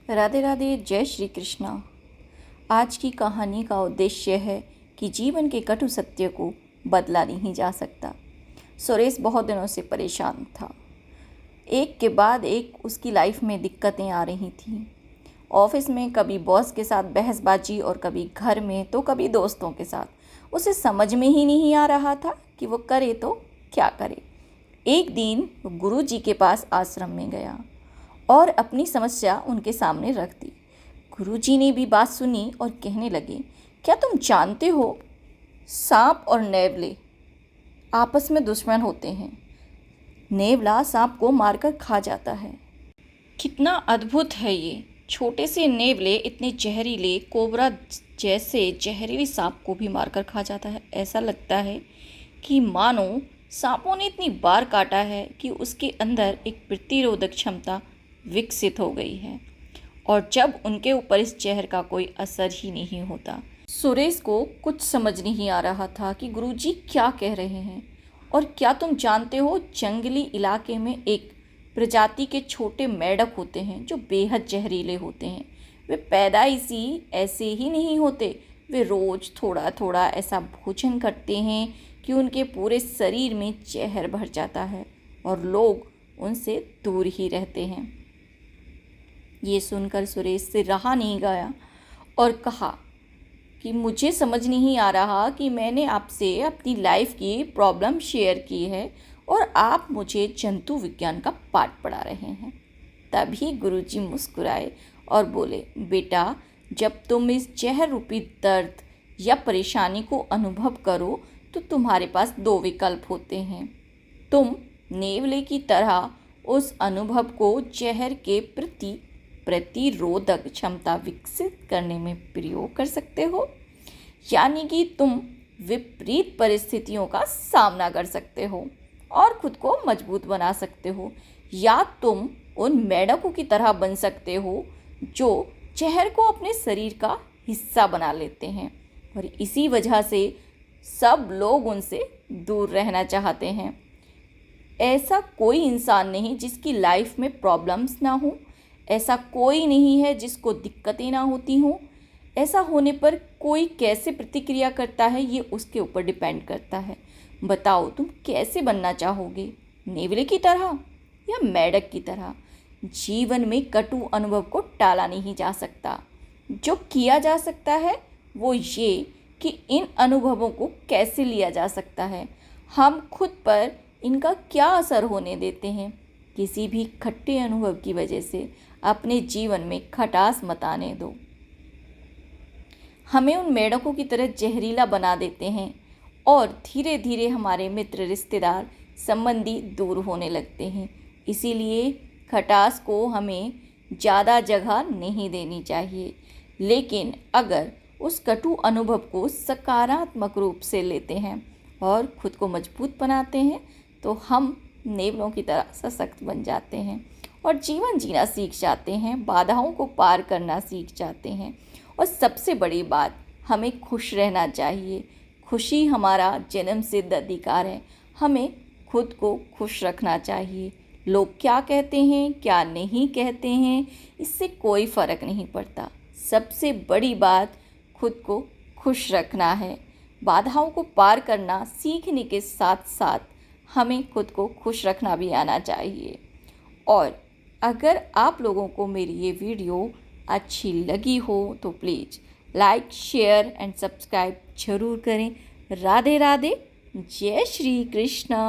राधे राधे, जय श्री कृष्णा। आज की कहानी का उद्देश्य है कि जीवन के कटु सत्य को बदला नहीं जा सकता। सुरेश बहुत दिनों से परेशान था। एक के बाद एक उसकी लाइफ में दिक्कतें आ रही थीं। ऑफिस में कभी बॉस के साथ बहसबाजी और कभी घर में तो कभी दोस्तों के साथ। उसे समझ में ही नहीं आ रहा था कि वो करे तो क्या करे। एक दिन वो गुरुजी के पास आश्रम में गया और अपनी समस्या उनके सामने रख दी। गुरुजी ने भी बात सुनी और कहने लगे, क्या तुम जानते हो, सांप और नेवले आपस में दुश्मन होते हैं। नेवला सांप को मारकर खा जाता है। कितना अद्भुत है ये। छोटे से नेवले इतने जहरीले कोबरा जैसे जहरीले सांप को भी मारकर खा जाता है। ऐसा लगता है कि मानो सांपों ने इतनी बार काटा है कि उसके अंदर एक प्रतिरोधक क्षमता विकसित हो गई है और जब उनके ऊपर इस जहर का कोई असर ही नहीं होता। सुरेश को कुछ समझ नहीं आ रहा था कि गुरुजी क्या कह रहे हैं। और क्या तुम जानते हो, जंगली इलाके में एक प्रजाति के छोटे मेंढक होते हैं जो बेहद जहरीले होते हैं। वे पैदाइशी ऐसे ही नहीं होते, वे रोज़ थोड़ा थोड़ा ऐसा भोजन करते हैं कि उनके पूरे शरीर में जहर भर जाता है और लोग उनसे दूर ही रहते हैं। ये सुनकर सुरेश से रहा नहीं गया और कहा कि मुझे समझ नहीं आ रहा कि मैंने आपसे अपनी लाइफ की प्रॉब्लम शेयर की है और आप मुझे जंतु विज्ञान का पाठ पढ़ा रहे हैं। तभी गुरुजी मुस्कुराए और बोले, बेटा, जब तुम इस जहर रूपी दर्द या परेशानी को अनुभव करो तो तुम्हारे पास दो विकल्प होते हैं। तुम नेवले की तरह उस अनुभव को जहर के प्रति प्रतिरोधक क्षमता विकसित करने में प्रयोग कर सकते हो, यानी कि तुम विपरीत परिस्थितियों का सामना कर सकते हो और खुद को मजबूत बना सकते हो, या तुम उन मेंढकों की तरह बन सकते हो जो जहर को अपने शरीर का हिस्सा बना लेते हैं और इसी वजह से सब लोग उनसे दूर रहना चाहते हैं। ऐसा कोई इंसान नहीं जिसकी लाइफ में प्रॉब्लम्स ना हो, ऐसा कोई नहीं है जिसको दिक्कतें ना होती हों। ऐसा होने पर कोई कैसे प्रतिक्रिया करता है ये उसके ऊपर डिपेंड करता है। बताओ, तुम कैसे बनना चाहोगे, नेवले की तरह या मेंढक की तरह? जीवन में कटु अनुभव को टाला नहीं जा सकता। जो किया जा सकता है वो ये कि इन अनुभवों को कैसे लिया जा सकता है, हम खुद पर इनका क्या असर होने देते हैं। किसी भी खट्टे अनुभव की वजह से अपने जीवन में खटास मत आने दो। हमें उन मेंढकों की तरह जहरीला बना देते हैं और धीरे धीरे हमारे मित्र, रिश्तेदार, संबंधी दूर होने लगते हैं। इसीलिए खटास को हमें ज़्यादा जगह नहीं देनी चाहिए। लेकिन अगर उस कटु अनुभव को सकारात्मक रूप से लेते हैं और खुद को मजबूत बनाते हैं तो हम नेवलों की तरह सशक्त बन जाते हैं और जीवन जीना सीख जाते हैं, बाधाओं को पार करना सीख जाते हैं। और सबसे बड़ी बात, हमें खुश रहना चाहिए। खुशी हमारा जन्मसिद्ध अधिकार है। हमें खुद को खुश रखना चाहिए। लोग क्या कहते हैं, क्या नहीं कहते हैं, इससे कोई फ़र्क नहीं पड़ता। सबसे बड़ी बात खुद को खुश रखना है। बाधाओं को पार करना सीखने के साथ साथ हमें खुद को खुश रखना भी आना चाहिए। और अगर आप लोगों को मेरी ये वीडियो अच्छी लगी हो तो please like, share and subscribe ज़रूर करें। राधे राधे, जय श्री कृष्णा।